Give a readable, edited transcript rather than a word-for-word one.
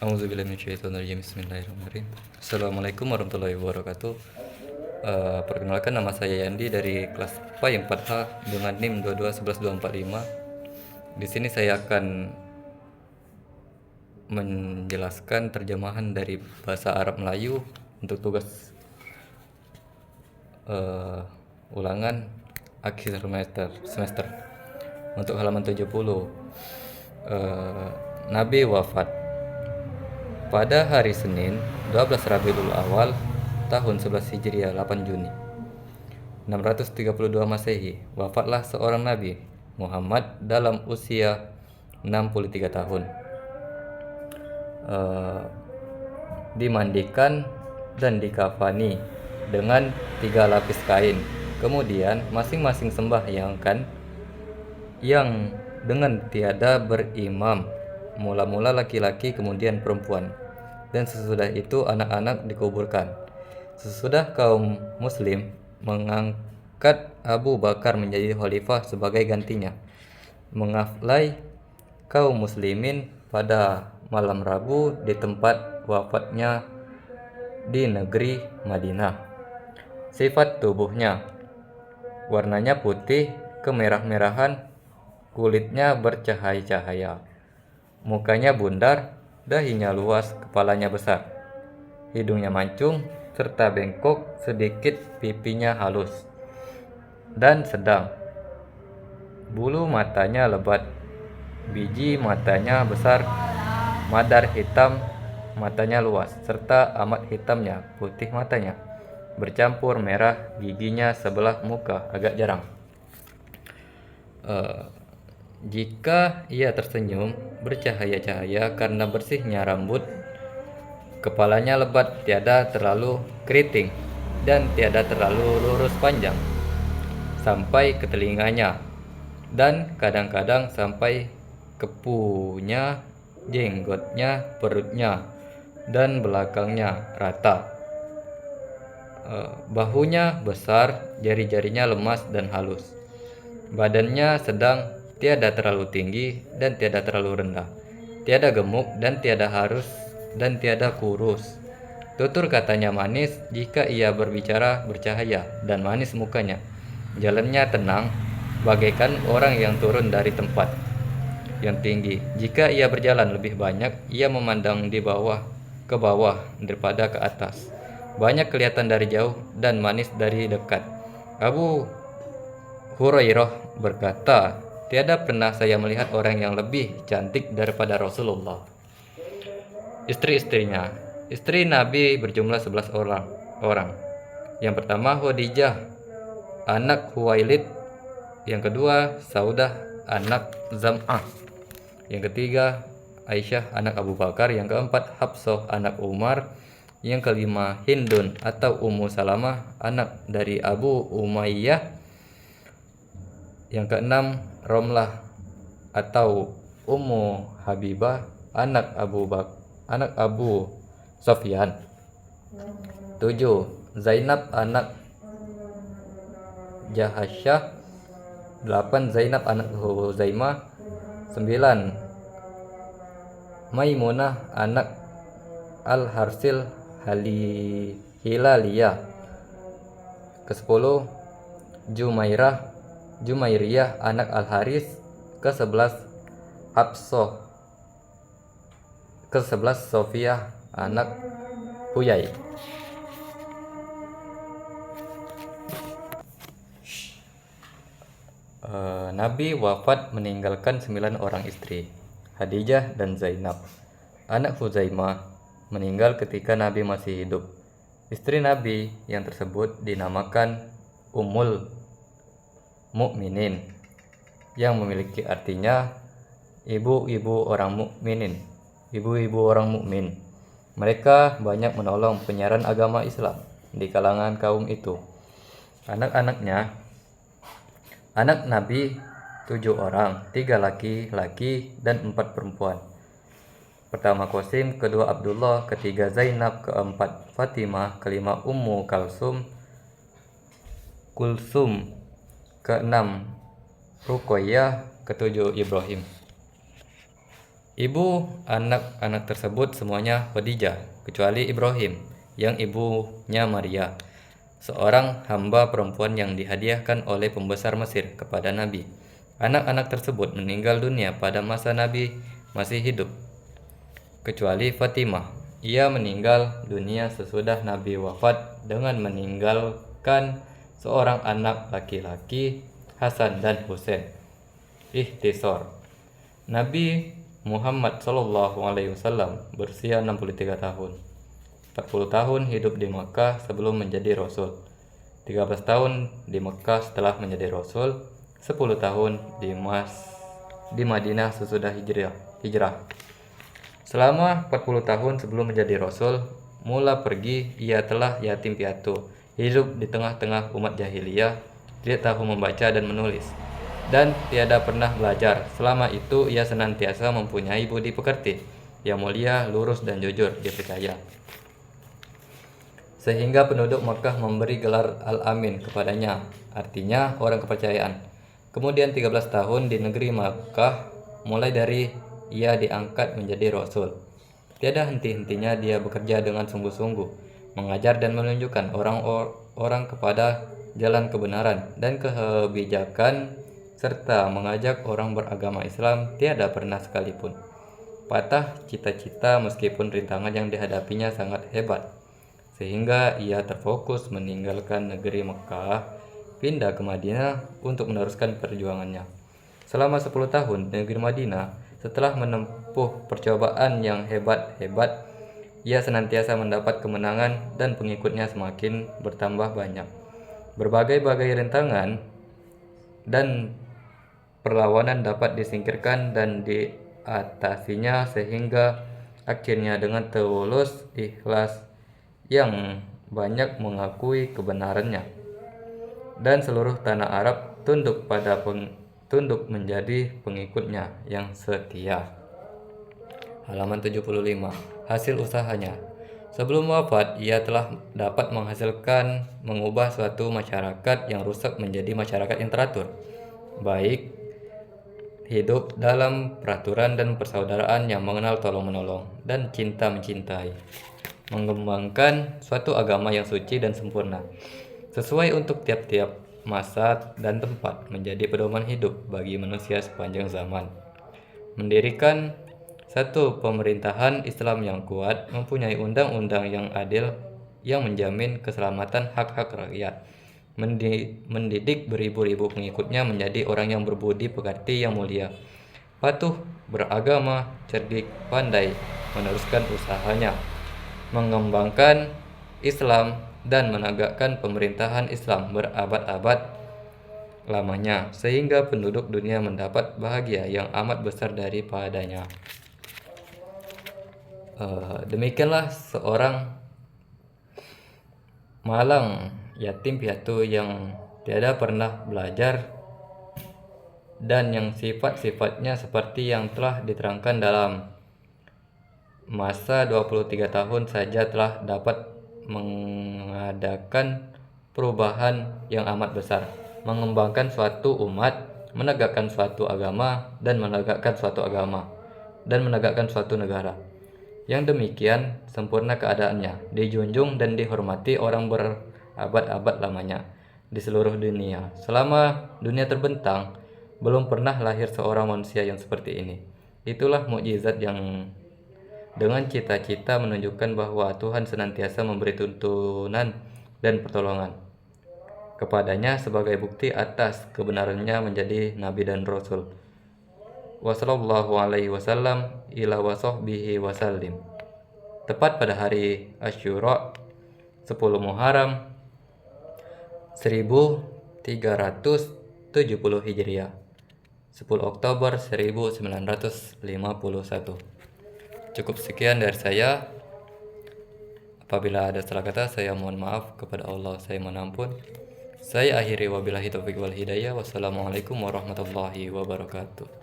A'udzubillahiminasyaitonirrajim. Bismillahirrahmanirrahim. Assalamualaikum warahmatullahi wabarakatuh. Perkenalkan, nama saya Yandi dari kelas PAI 4H dengan NIM 2211245. Di sini saya akan menjelaskan terjemahan dari bahasa Arab Melayu untuk tugas ulangan akhir semester. Untuk halaman 70, Nabi wafat pada hari Senin 12 Rabiul Awal tahun 11 Hijriah 8 Juni 632 Masehi. Wafatlah seorang Nabi, Muhammad, dalam usia 63 tahun. Dimandikan dan dikafani dengan 3 lapis kain. Kemudian masing-masing sembahyangkan yang dengan tiada berimam, mula-mula laki-laki kemudian perempuan, dan sesudah itu anak-anak dikuburkan. Sesudah kaum muslim mengangkat Abu Bakar menjadi khalifah sebagai gantinya, mengaflai kaum muslimin pada malam Rabu di tempat wafatnya di negeri Madinah. Sifat tubuhnya: warnanya putih kemerah-merahan, kulitnya bercahaya-cahaya, mukanya bundar, dahinya luas, kepalanya besar, hidungnya mancung serta bengkok sedikit, pipinya halus dan sedang, bulu matanya lebat, biji matanya besar, madar hitam, matanya luas, serta amat hitamnya putih matanya, bercampur merah, giginya sebelah muka agak jarang. Jika ia tersenyum, bercahaya-cahaya karena bersihnya rambut, kepalanya lebat, tiada terlalu keriting dan tiada terlalu lurus panjang sampai ke telinganya, dan kadang-kadang sampai kepunya, jenggotnya, perutnya, dan belakangnya rata. Bahunya besar, jari-jarinya lemas dan halus. Badannya sedang, tiada terlalu tinggi dan tiada terlalu rendah, tiada gemuk dan tiada harus dan tiada kurus. Tutur katanya manis, jika ia berbicara bercahaya dan manis mukanya. Jalannya tenang, bagaikan orang yang turun dari tempat yang tinggi. Jika ia berjalan lebih banyak, ia memandang di bawah ke bawah daripada ke atas. Banyak kelihatan dari jauh dan manis dari dekat. Abu Hurairah berkata, tiada pernah saya melihat orang yang lebih cantik daripada Rasulullah. Istri-istrinya: istri Nabi berjumlah 11 orang. Yang pertama Khadijah anak Khuwailid, yang kedua Saudah anak Zam'ah, yang ketiga Aisyah anak Abu Bakar, yang keempat Hafsah anak Umar, yang kelima Hindun atau Ummu Salamah anak dari Abu Umayyah, yang keenam Romlah atau Ummu Habibah anak Abu Sofyan. 7. Zainab anak Jahasyah. 8. Zainab anak Huzaimah. 9. Maimunah anak Al-Harsil Hilaliyah. Ke-10 Jumairiyah anak Al-Haris. Ke-11 Hafsah. Ke-11 Sofiyah anak Huyai. Nabi wafat meninggalkan 9 orang istri, Khadijah dan Zainab. Anak Huzaimah meninggal ketika Nabi masih hidup. Istri Nabi yang tersebut dinamakan Ummul Mukminin, yang memiliki artinya ibu-ibu orang mukminin, ibu-ibu orang mukmin. Mereka banyak menolong penyiaran agama Islam di kalangan kaum itu. Anak Nabi 7 orang, 3 laki-laki dan 4 perempuan. Pertama Qasim, kedua Abdullah, ketiga Zainab, keempat Fatimah, kelima Ummu Kulsum, keenam Ruqayyah, ketujuh Ibrahim. Ibu anak-anak tersebut semuanya Khadijah, kecuali Ibrahim, yang ibunya Maria, seorang hamba perempuan yang dihadiahkan oleh pembesar Mesir kepada Nabi. Anak-anak tersebut meninggal dunia pada masa Nabi masih hidup, kecuali Fatimah. Ia meninggal dunia sesudah Nabi wafat dengan meninggalkan seorang anak laki-laki, Hasan dan Husain. Ikhtisar. Nabi Muhammad SAW berusia 63 tahun. 40 tahun hidup di Makkah sebelum menjadi Rasul. 13 tahun di Makkah setelah menjadi Rasul. 10 tahun di Madinah sesudah hijrah. Selama 40 tahun sebelum menjadi Rasul, mula pergi ia telah yatim piatu, hidup di tengah-tengah umat jahiliyah, tidak tahu membaca dan menulis, dan tiada pernah belajar. Selama itu ia senantiasa mempunyai budi pekerti, yang mulia, lurus dan jujur, dipercaya. Sehingga penduduk Makkah memberi gelar Al-Amin kepadanya, artinya orang kepercayaan. Kemudian 13 tahun di negeri Makkah, mulai dari ia diangkat menjadi Rasul. Tiada henti-hentinya dia bekerja dengan sungguh-sungguh, mengajar dan menunjukkan orang-orang kepada jalan kebenaran dan kebijakan, serta mengajak orang beragama Islam. Tiada pernah sekalipun patah cita-cita meskipun rintangan yang dihadapinya sangat hebat, sehingga ia terfokus meninggalkan negeri Mekah, pindah ke Madinah untuk meneruskan perjuangannya. Selama 10 tahun di negeri Madinah, setelah menempuh percobaan yang hebat-hebat, ia senantiasa mendapat kemenangan dan pengikutnya semakin bertambah banyak. Berbagai-bagai rintangan dan perlawanan dapat disingkirkan dan diatasinya, sehingga akhirnya dengan tulus ikhlas yang banyak mengakui kebenarannya, dan seluruh tanah Arab tunduk menjadi pengikutnya yang setia. Halaman 75. Hasil usahanya. Sebelum wafat, ia telah dapat mengubah suatu masyarakat yang rusak menjadi masyarakat yang teratur, baik, hidup dalam peraturan dan persaudaraan yang mengenal tolong-menolong dan cinta mencintai, mengembangkan suatu agama yang suci dan sempurna, sesuai untuk tiap-tiap masa dan tempat, menjadi pedoman hidup bagi manusia sepanjang zaman, mendirikan satu pemerintahan Islam yang kuat, mempunyai undang-undang yang adil yang menjamin keselamatan hak-hak rakyat, mendidik beribu-ribu pengikutnya menjadi orang yang berbudi pekerti yang mulia, patuh beragama, cerdik, pandai meneruskan usahanya, mengembangkan Islam dan menegakkan pemerintahan Islam berabad-abad lamanya, sehingga penduduk dunia mendapat bahagia yang amat besar daripadanya. Demikianlah seorang malang yatim piatu yang tiada pernah belajar, dan yang sifat-sifatnya seperti yang telah diterangkan dalam masa 23 tahun saja telah dapat mengadakan perubahan yang amat besar, mengembangkan suatu umat, menegakkan suatu agama, dan menegakkan suatu negara. Yang demikian sempurna keadaannya, dijunjung dan dihormati orang berabad-abad lamanya di seluruh dunia. Selama dunia terbentang, belum pernah lahir seorang manusia yang seperti ini. Itulah mukjizat yang dengan cita-cita menunjukkan bahwa Tuhan senantiasa memberi tuntunan dan pertolongan kepadanya sebagai bukti atas kebenarannya menjadi Nabi dan Rasul. Wassallallahu alaihi wasallam ila wasahbihi wasallim. Tepat pada hari Asyura 10 Muharram 1370 Hijriah, 10 Oktober 1951. Cukup sekian dari saya. Apabila ada salah kata, saya mohon maaf. Kepada Allah saya mohon ampun. Saya akhiri wabillahi taufiq wal hidayah. Wassalamualaikum warahmatullahi wabarakatuh.